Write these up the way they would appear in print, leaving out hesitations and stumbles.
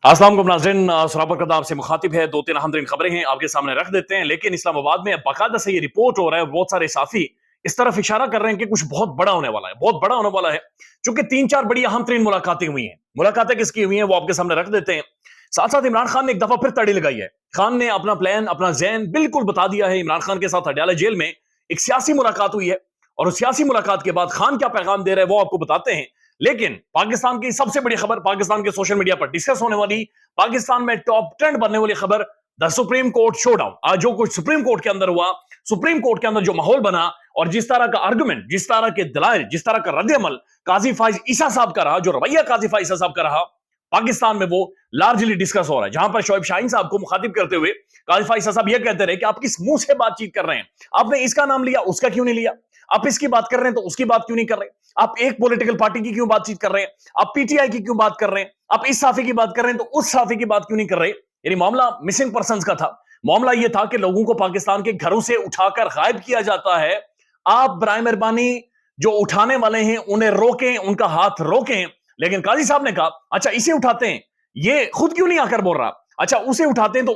अस्सलाम वालेकुम नाज़रीन, सराबर कदम आपसे मुखातिब है। दो तीन अहम तरीन खबरें हैं, आपके सामने रख देते हैं। लेकिन इस्लामाबाद में बाकायदा से ये रिपोर्ट हो रहा है, बहुत सारे साथी इस तरफ इशारा कर रहे हैं कि कुछ बहुत बड़ा होने वाला है, बहुत बड़ा होने वाला है। चूंकि तीन चार बड़ी अहम तरीन मुलाकातें हुई हैं। मुलाकातें किसकी हुई हैं वो आपके सामने रख देते हैं। साथ साथ इमरान खान ने एक दफा फिर तड़ी लगाई है। खान ने अपना प्लान, अपना जैन बिल्कुल बता दिया है। इमरान खान के साथ अडयाला जेल में एक सियासी मुलाकात हुई है और उस सियासी मुलाकात के बाद खान क्या पैगाम दे रहे हैं वो आपको बताते हैं। लेकिन पाकिस्तान की सबसे बड़ी खबर, पाकिस्तान के सोशल मीडिया पर डिस्कस होने वाली, पाकिस्तान में टॉप ट्रेंड बनने वाली खबर, द सुप्रीम कोर्ट शोडाउन। आज जो कुछ सुप्रीम कोर्ट के अंदर हुआ, सुप्रीम कोर्ट के अंदर जो माहौल बना और जिस तरह का आर्गुमेंट, जिस तरह के दलाइल, जिस तरह का रद्द-ए-अमल काजी फाइज ईसा साहब का रहा, जो रवैया काजी फाइज ईसा साहब का रहा, पाकिस्तान में वो लार्जली डिस्कस हो रहा है। जहां पर शोएब शाहीन साहब को मुखातिब करते हुए काजी फाइज ईसा साहब ये कहते रहे कि आप किस मुंह से बातचीत कर रहे हैं, आपने इसका नाम लिया, उसका क्यों नहीं लिया, आप इसकी बात कर रहे हैं तो उसकी बात क्यों नहीं कर रहे, आप एक पॉलिटिकल पार्टी की क्यों बातचीत कर रहे हैं, आप पीटीआई की क्यों बात कर रहे हैं, आप इस साफी की बात कर रहे हैं तो उस साफी की बात क्यों नहीं कर रहे। यानी मामला मिसिंग पर्संस का था। मामला यह था कि लोगों को पाकिस्तान के घरों से उठाकर गायब किया जाता है। आप बराए मेहरबानी जो उठाने वाले हैं उन्हें रोकें, उनका हाथ रोकें। लेकिन काजी साहब ने कहा अच्छा इसे उठाते हैं, ये खुद क्यों नहीं आकर बोल रहा, अच्छा उसे उठाते हैं तो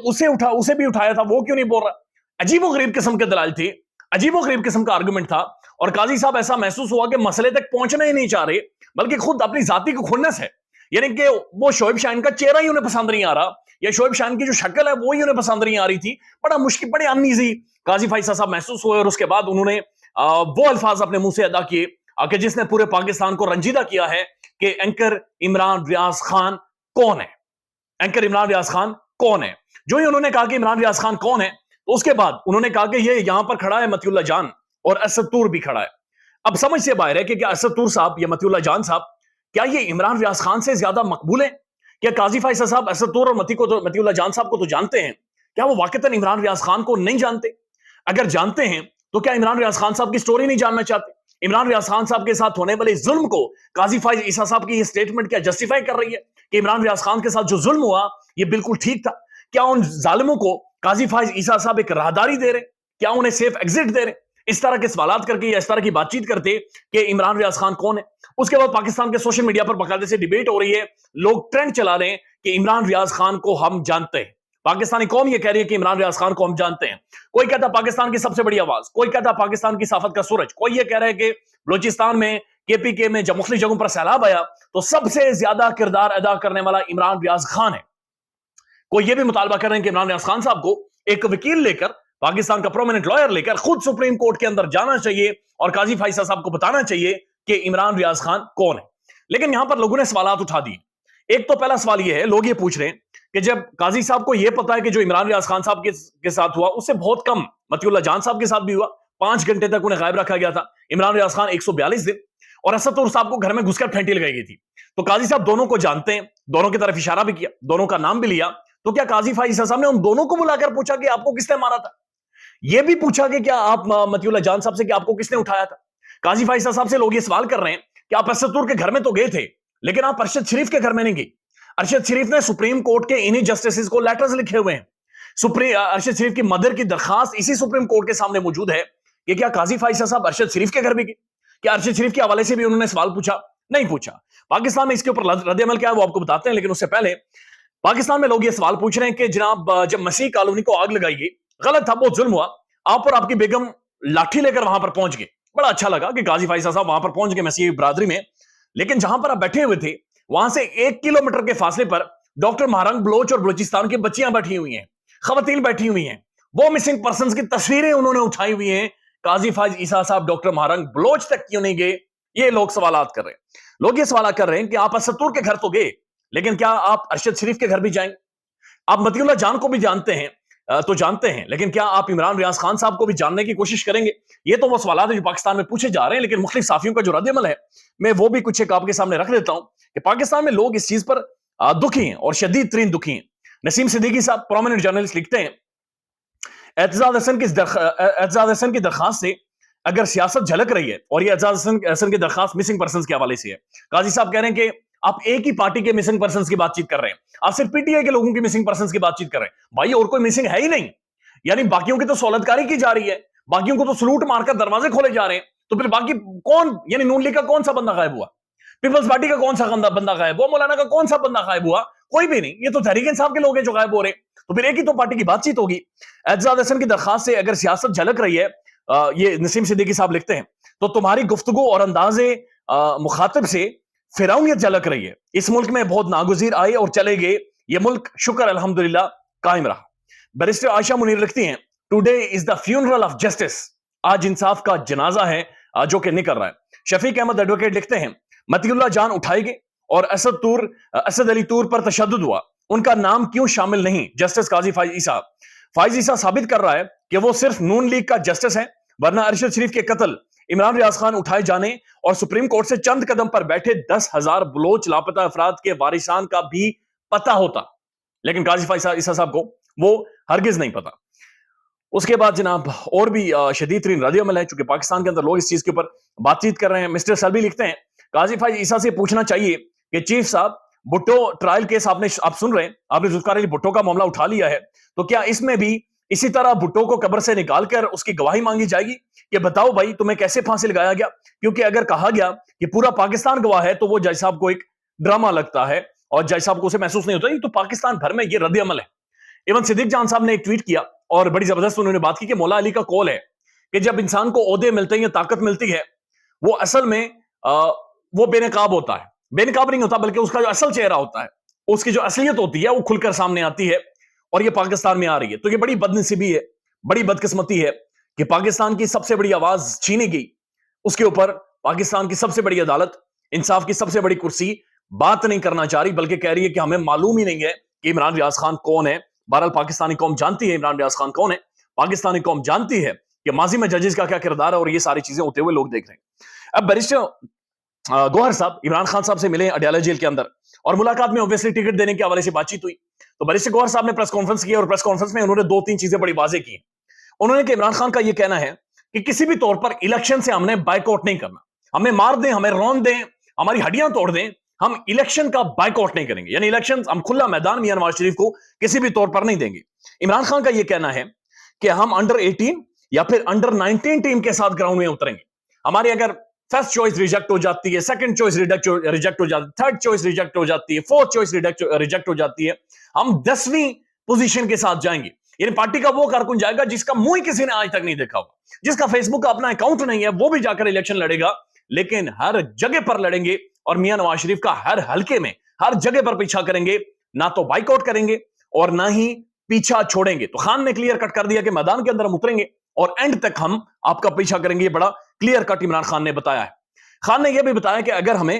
उसे भी उठाया था, वो क्यों नहीं बोल रहा। अजीबो गरीब किस्म के दलाल थे, अजीबो गरीब किस्म का आर्गुमेंट था। और काजी साहब ऐसा महसूस हुआ कि मसले तक पहुंचना ही नहीं चाह रहे, बल्कि खुद अपनी जाति को खुन्नस है। यानी कि वो शोएब शाहीन का चेहरा ही उन्हें पसंद नहीं आ रहा, या शोएब शाहीन की जो शक्ल है वो ही उन्हें पसंद नहीं आ रही थी। बड़ा मुश्किल, बड़े अनईजी काजी फाइसा साहब महसूस हुए। और उसके बाद उन्होंने वो अल्फाज अपने मुंह से अदा किए कि जिसने पूरे पाकिस्तान को रंजीदा किया है कि एंकर इमरान रियाज खान कौन है, एंकर इमरान रियाज खान कौन है। जो ही उन्होंने कहा कि इमरान रियाज खान कौन है, तो उसके बाद उन्होंने कहा कि ये यहां पर खड़ा है मतियुल्लाह जान और असद तूर भी खड़ा है। अब समझ से बाहर है कि क्या असद तूर साहब या मतियुल्लाह जान साहब, क्या ये इमरान रियाज खान से ज्यादा मकबूल है? क्या काजी फाइसा साहब असद तूर और मतियुल्लाह जान साहब को तो जानते हैं, क्या वो वाकईतन इमरान रियाज खान को नहीं जानते? अगर जानते हैं तो क्या इमरान रियाज खान साहब की स्टोरी नहीं जानना चाहते? इमरान रियाज खान साहब के साथ होने वाले जुल्म को काजी फाइज ईसा साहब की ये स्टेटमेंट क्या जस्टिफाई कर रही है कि इमरान रियाज खान के साथ जो जुल्म हुआ ये बिल्कुल ठीक था? क्या उन जालिमों को काजी फाइज ईसा साहब एक राहदारी दे रहे, क्या उन्हें सेफ एग्जिट दे रहे? इस तरह के सवालात करके या इस तरह की बातचीत करते कि इमरान रियाज खान कौन है। उसके बाद पाकिस्तान के सोशल मीडिया पर बाकायदे से डिबेट हो रही है, लोग ट्रेंड चला रहे हैं कि इमरान रियाज खान को हम जानते हैं। पाकिस्तानी कौम ये कह रही है कि इमरान रियाज खान को हम जानते हैं। कोई कहता पाकिस्तान की सबसे बड़ी आवाज, कोई कहता पाकिस्तान की साफत का सूरज, कोई ये कह रहा है कि बलोचिस्तान में केपीके में जब मुख्तलिफ जगहों पर सैलाब आया तो सबसे ज्यादा किरदार अदा करने वाला इमरान रियाज खान है। कोई ये भी मुतालबा कर रहे हैं कि इमरान रियाज खान साहब को एक वकील लेकर, पाकिस्तान का प्रोमिनेंट लॉयर लेकर खुद सुप्रीम कोर्ट के अंदर जाना चाहिए और काजी फाइसा साहब को बताना चाहिए कि इमरान रियाज खान कौन है। लेकिन यहां पर लोगों ने सवालात उठा दिए। एक तो पहला सवाल यह है, लोग ये पूछ रहे हैं कि जब काजी साहब को यह पता है कि जो इमरान रियाज खान साहब के साथ हुआ उससे बहुत कम मतियुल्लाह जान साहब के साथ भी हुआ, 5 घंटे तक उन्हें गायब रखा गया था, इमरान रियाज खान 142 दिन, और असद तूर साहब को घर में घुसकर फेंटी लगाई गई थी। तो काजी साहब दोनों को जानते हैं, दोनों की तरफ इशारा भी किया, दोनों का नाम भी लिया। तो क्या काजी फाइज साहब ने उन दोनों को बुलाकर पूछा कि आपको किसने मारा था? यह भी पूछा कि क्या आप मतियुल्लाह जान साहब से कि आपको किसने उठाया था? काजी फाइज साहब से लोग ये सवाल कर रहे हैं कि आप असद तूर के घर में तो गए थे, लेकिन आप अरशद शरीफ के घर में नहीं गए। अरशद शरीफ ने सुप्रीम कोर्ट के इन्हीं जस्टिस को लेटर्स लिखे हुए हैं। अरशद शरीफ की मदर की दरखास्त इसी सुप्रीम कोर्ट के सामने मौजूद है कि क्या काजी फाइज साहब अरशद शरीफ के घर भी गए? क्या अरशद शरीफ के हवाले से भी उन्होंने सवाल पूछा? नहीं पूछा। पाकिस्तान में इसके ऊपर रद्द-ए-अमल क्या है वो आपको बताते हैं, लेकिन उससे पहले पाकिस्तान में लोग ये सवाल पूछ रहे हैं कि जनाब जब मसीह कॉलोनी को आग लगाई गई, गलत था, बहुत जुल्म हुआ, आप और आपकी बेगम लाठी लेकर वहां पर पहुंच गए। बड़ा अच्छा लगा कि काजी फाइज साहब वहां पर पहुंच गए मसीह बरादरी में, लेकिन जहां पर आप बैठे हुए थे वहां से 1 किलोमीटर के फासले पर डॉक्टर महारंग बलोच और बलोचिस्तान की बच्चियां बैठी हुई हैं, खवातीन बैठी हुई हैं, वो मिसिंग पर्संस की तस्वीरें उन्होंने उठाई हुई हैं। काजी फाइज ईसा साहब डॉक्टर महारंग बलोच तक क्यों नहीं गए? ये लोग सवालात कर रहे हैं। लोग ये सवाल कर रहे हैं कि आप असद तूर के घर तो गए, लेकिन क्या आप अरशद शरीफ के घर भी जाएंगे? आप मतियुल्लाह जान को भी जानते हैं, तो जानते हैं, लेकिन क्या आप इमरान रियाज खान साहब को भी जानने की कोशिश करेंगे? ये तो वो सवाल है जो पाकिस्तान में पूछे जा रहे हैं, लेकिन मुख्तलिफ साफियों का जो रद्द-ए-अमल है मैं वो भी कुछ एक आपके सामने रख देता हूं कि पाकिस्तान में लोग इस चीज पर दुखी हैं और शदीद तरीन दुखी हैं। नसीम सिद्दीकी साहब प्रोमिनेंट जर्नलिस्ट लिखते हैं, एतजाज हसन की दरखास्त से अगर सियासत झलक रही है, और ये एतजाज हसन की दरखास्त मिसिंग पर्संस के हवाले से है, काजी साहब कह रहे हैं कि आप एक ही पार्टी के मिसिंग पर्संस की बातचीत कर रहे हैं, आप सिर्फ पीटीआई के लोगों की मिसिंग पर्संस की बातचीत कर रहे हैं। भाई और कोई मिसिंग है ही नहीं, यानी बाकियों की तो सहूलतकारी की जा रही है, बाकियों को तो सलूट मारकर दरवाजे खोले जा रहे हैं, तो फिर बाकी कौन, यानी नून लीग का कौन सा बंदा गायब हुआ? پیپلز پارٹی کا کون سا بندہ غائب ہوا؟ مولانا کا کون سا بندہ غائب ہوا؟ کوئی بھی نہیں. یہ تو تحریک انصاف کے لوگ ہیں جو غائب ہو رہے ہیں. تو پھر ایک ہی تو پارٹی کی بات چیت ہوگی. اعتزاز حسن کی درخواست سے اگر سیاست جھلک رہی ہے، یہ نسیم صدیقی صاحب لکھتے ہیں، تو تمہاری گفتگو اور انداز مخاطب سے فرعونیت جھلک رہی ہے. اس ملک میں بہت ناگزیر آئے اور چلے گئے، یہ ملک شکر الحمدللہ قائم رہا. بیرسٹر عائشہ منیر لکھتی ہیں today is the funeral of justice, آج انصاف کا جنازہ ہے جو کہ نکل رہا ہے. شفیق احمد ایڈوکیٹ لکھتے ہیں متی اللہ جان اٹھائے گئے اور اسد علی طور پر تشدد ہوا، ان کا نام کیوں شامل نہیں؟ جسٹس قاضی فائز عیسیٰ. فائز عیسیٰ ثابت کر رہا ہے کہ وہ صرف نون لیگ کا جسٹس ہے، ورنہ ارشد شریف کے قتل، عمران ریاض خان اٹھائے جانے اور سپریم کورٹ سے چند قدم پر بیٹھے 10,000 بلوچ لاپتہ افراد کے وارثان کا بھی پتہ ہوتا، لیکن قاضی فائز عیسیٰ صاحب کو وہ ہرگز نہیں پتا. اس کے بعد جناب اور بھی شدید ترین رد عمل ہے، چونکہ پاکستان کے اندر لوگ اس چیز کے اوپر بات چیت کر رہے ہیں. مسٹر سلبی لکھتے ہیں قاضی فائز عیسیٰ سے پوچھنا چاہیے کہ چیف صاحب بھٹو ٹرائل کیس آپ سن رہے ہیں، آپ نے ذوالفقار علی بھٹو کا معاملہ اٹھا لیا ہے، تو کیا اس میں بھی اسی طرح بھٹو کو قبر سے نکال کر اس کی گواہی مانگی جائے گی کہ بتاؤ بھائی تمہیں کیسے پھانسی لگایا گیا؟ کیونکہ اگر کہا گیا کہ پورا پاکستان گواہ ہے تو وہ جج صاحب کو ایک ڈرامہ لگتا ہے اور جج صاحب کو اسے محسوس نہیں ہوتا. یہ تو پاکستان بھر میں یہ رد عمل ہے. ایون صدیق جان صاحب نے ایک ٹویٹ کیا اور بڑی زبردست انہوں نے بات کی کہ مولا علی کا قول ہے کہ جب انسان کو عہدے ملتے ہیں یا طاقت ملتی ہے، وہ اصل میں وہ بے نقاب ہوتا ہے. بے نقاب نہیں ہوتا بلکہ اس کا جو اصل چہرہ ہوتا ہے، اس کی جو اصلیت ہوتی ہے وہ کھل کر سامنے آتی ہے، اور یہ پاکستان میں آ رہی ہے. تو یہ بڑی بد نصیبی ہے، بڑی بدقسمتی ہے کہ پاکستان کی سب سے بڑی آواز چھینی گئی، اس کے اوپر پاکستان کی سب سے بڑی عدالت، انصاف کی سب سے بڑی کرسی بات نہیں کرنا چاہ رہی، بلکہ کہہ رہی ہے کہ ہمیں معلوم ہی نہیں ہے کہ عمران ریاض خان کون ہے. بہرحال پاکستانی قوم جانتی ہے عمران ریاض خان کون ہے، پاکستانی قوم جانتی ہے کہ ماضی میں ججز کا کیا کردار ہے، اور یہ ساری چیزیں ہوتے ہوئے لوگ دیکھ رہے ہیں. اب بیرسٹر گوہر صاحب عمران خان صاحب سے ملے اڈیالہ جیل کے اندر، اور ملاقات میں اوبویسلی ٹکٹ دینے کے حوالے سے بات چیت ہوئی. تو بیرسٹر گوہر صاحب نے پریس کانفرنس کی، اور پریس کانفرنس میں انہوں نے 2-3 چیزیں بڑی واضح کی. انہوں نے کہ عمران خان کا یہ کہنا ہے کہ کسی بھی طور پر الیکشن سے ہم نے بائیک آؤٹ نہیں کرنا، ہمیں مار دیں، ہمیں رون دیں، ہماری ہڈیاں توڑ دیں، ہم الیکشن کا بائیک آؤٹ نہیں کریں گے. یعنی الیکشن ہم کھلا میدان میاں نواز شریف کو کسی بھی طور پر نہیں دیں گے. عمران خان کا یہ کہنا ہے کہ ہم انڈر 18 یا پھر انڈر 19 ٹیم کے ساتھ گراؤنڈ میں اتریں گے. ہماری اگر فرسٹ چوائس ریجیکٹ ہو جاتی ہے، سیکنڈ چوائس ریجیکٹ ہو جاتی ہے، تھرڈ چوائس ریجیکٹ ہو جاتی ہے، فورتھ چوائس ریجیکٹ ہو جاتی ہے، ہم 10ویں پوزیشن کے ساتھ جائیں گے. یعنی پارٹی کا وہ کارکن جائے گا جس کا منہ ہی کسی نے آج تک نہیں دیکھا ہوا، جس کا فیس بک کا اپنا اکاؤنٹ نہیں ہے، وہ بھی جا کر الیکشن لڑے گا، لیکن ہر جگہ پر لڑیں گے، اور میاں نواز شریف کا ہر حلقے میں ہر جگہ پر پیچھا کریں گے، نہ تو بائیک آؤٹ کریں گے اور نہ ہی پیچھا چھوڑیں گے. تو خان نے کلیئر کٹ کر دیا کہ میدان کے اندر ہم اتریں گے اور اینڈ تک ہم آپ کا پیچھا کریں گے. یہ بڑا کلیئر کٹ عمران خان نے بتایا ہے. خان نے یہ بھی بتایا کہ اگر ہمیں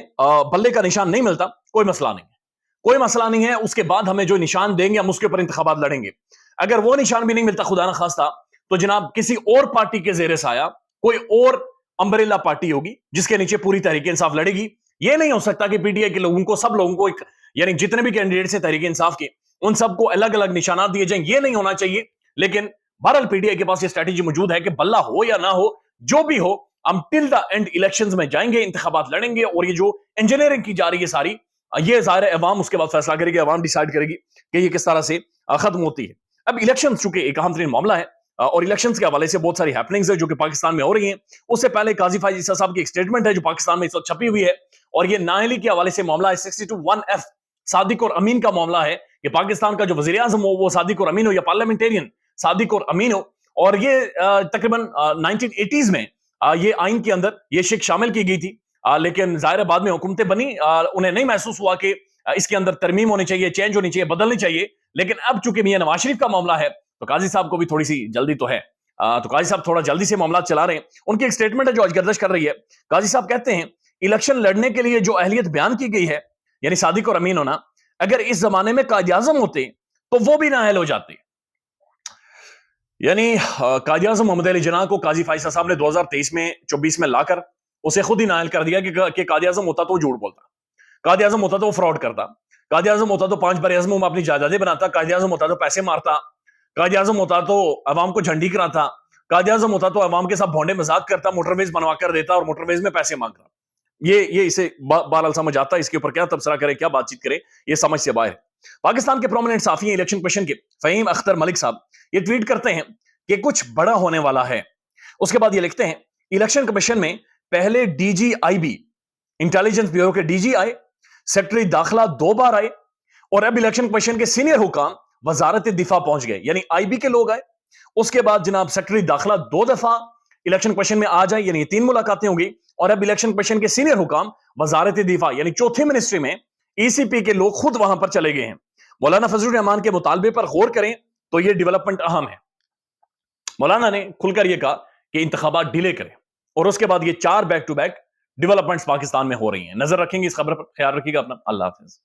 بلے کا نشان نہیں ملتا کوئی مسئلہ نہیں ہے، کوئی مسئلہ نہیں ہے، اس کے بعد ہمیں جو نشان دیں گے ہم اس کے اوپر انتخابات لڑیں گے. اگر وہ نشان بھی نہیں ملتا خدا نہ خواستہ، تو جناب کسی اور پارٹی کے زیر سایہ کوئی اور امبریلا پارٹی ہوگی جس کے نیچے پوری تحریک انصاف لڑے گی. یہ نہیں ہو سکتا کہ پی ٹی آئی کے لوگوں کو، سب لوگوں کو ایک، یعنی جتنے بھی کینڈیڈیٹس ہیں تحریک انصاف کے، ان سب کو الگ الگ نشانات دیے جائیں. یہ نہیں ہونا چاہیے. لیکن بہرحال پی ٹی آئی کے پاس یہ اسٹریٹجی موجود ہے کہ بلہ ہو یا نہ ہو، جو بھی ہو، ہم ٹل دا اینڈ الیکشنز میں جائیں گے، انتخابات لڑیں گے. اور یہ جو انجینئرنگ کی جا رہی ہے ساری، یہ ظاہر ہے عوام اس کے بعد فیصلہ کرے گی، عوام ڈیسائیڈ کرے گی کہ یہ کس طرح سے ختم ہوتی ہے. اب الیکشن چونکہ ایک اہم ترین معاملہ ہے، اور الیکشنز کے حوالے سے بہت ساری ہیپننگز ہیں جو کہ پاکستان میں ہو رہی ہیں. اس سے پہلے قاضی فائز عیسیٰ صاحب کی ایک سٹیٹمنٹ ہے جو پاکستان میں اس وقت چھپی ہوئی ہے، اور یہ نااہلی کے حوالے سے معاملہ ہے. 62(1)(f) صادق اور امین کا معاملہ ہے کہ پاکستان کا جو وزیر اعظم ہو وہ صادق اور امین ہو، یا پارلیمنٹرین صادق اور امین ہو. اور یہ تقریباً 1980s میں یہ آئین کے اندر یہ شک شامل کی گئی تھی، لیکن ظاہر بعد میں حکومتیں بنی، انہیں نہیں محسوس ہوا کہ اس کے اندر ترمیم ہونی چاہیے، چینج ہونی چاہیے، بدلنی چاہیے. لیکن اب چونکہ میاں نواز شریف کا معاملہ ہے تو قاضی صاحب کو بھی تھوڑی سی جلدی تو ہے، تو قاضی صاحب تھوڑا جلدی سے معاملات چلا رہے ہیں. ان کی ایک سٹیٹمنٹ ہے جو آج گردش کر رہی ہے. قاضی صاحب کہتے ہیں الیکشن لڑنے کے لیے جو اہلیت بیان کی گئی ہے، یعنی صادق اور امین ہونا، اگر اس زمانے میں قائد اعظم ہوتے تو وہ بھی نااہل ہو جاتے. یعنی قائد اعظم محمد علی جناح کو قاضی فائز صاحب نے 2023 میں 24 میں لا کر اسے خود ہی نااہل کر دیا کہ قائد اعظم ہوتا تو وہ جھوٹ بولتا، قائد اعظم ہوتا تو وہ فراڈ کرتا، قائد اعظم ہوتا تو 5 بر اعظموں میں اپنی جائیدادیں بناتا، قائد اعظم ہوتا تو پیسے مارتا، قائد اعظم ہوتا تو عوام کو جھنڈی کراتا، قائد اعظم ہوتا تو عوام کے ساتھ بھونڈے مذاق کرتا، موٹر ویز بنوا کر دیتا اور موٹر ویز میں پیسے مانگ رہا. یہ اسے بہرحال سمجھ آتا ہے، اس کے اوپر کیا تبصرہ کرے، کیا بات چیت کرے، یہ سمجھ سے باہر ہے. پاکستان کے پرومیننٹ صحافی ہیں الیکشن کمیشن کے فہیم اختر ملک صاحب، یہ ٹویٹ کرتے ہیں کہ کچھ بڑا ہونے والا ہے. اس کے بعد یہ لکھتے ہیں الیکشن کمیشن میں پہلے D G I B intelligence bureau के डीजी आए, सेक्रेटरी दाखिला 2 बार आए, और अब इलेक्शन कमीशन के सीनियर हुकाम वजारत दिफा पहुंच गए, यानी आईबी के लोग आए। उसके बाद जनाब सेक्रेटरी दाखिला 2 दफा इलेक्शन कमीशन में आ जाए, यानी 3 मुलाकातें होंगी। और अब इलेक्शन कमीशन के सीनियर हुकाम वजारत दिफा यानी चौथी मिनिस्ट्री में ईसीपी के लोग खुद वहां पर चले गए हैं। मौलाना फजलुर रहमान के मुतालबे पर गौर करें तो यह डेवलपमेंट अहम है। मौलाना ने खुलकर यह कहा कि इंतखाबात डिले करें, और उसके बाद ये 4 back to back developments Pakistan में हो रही हैं। नजर रखेंगे इस खबर पर, ख्याल रखिएगा अपना। अल्लाह हाफिज।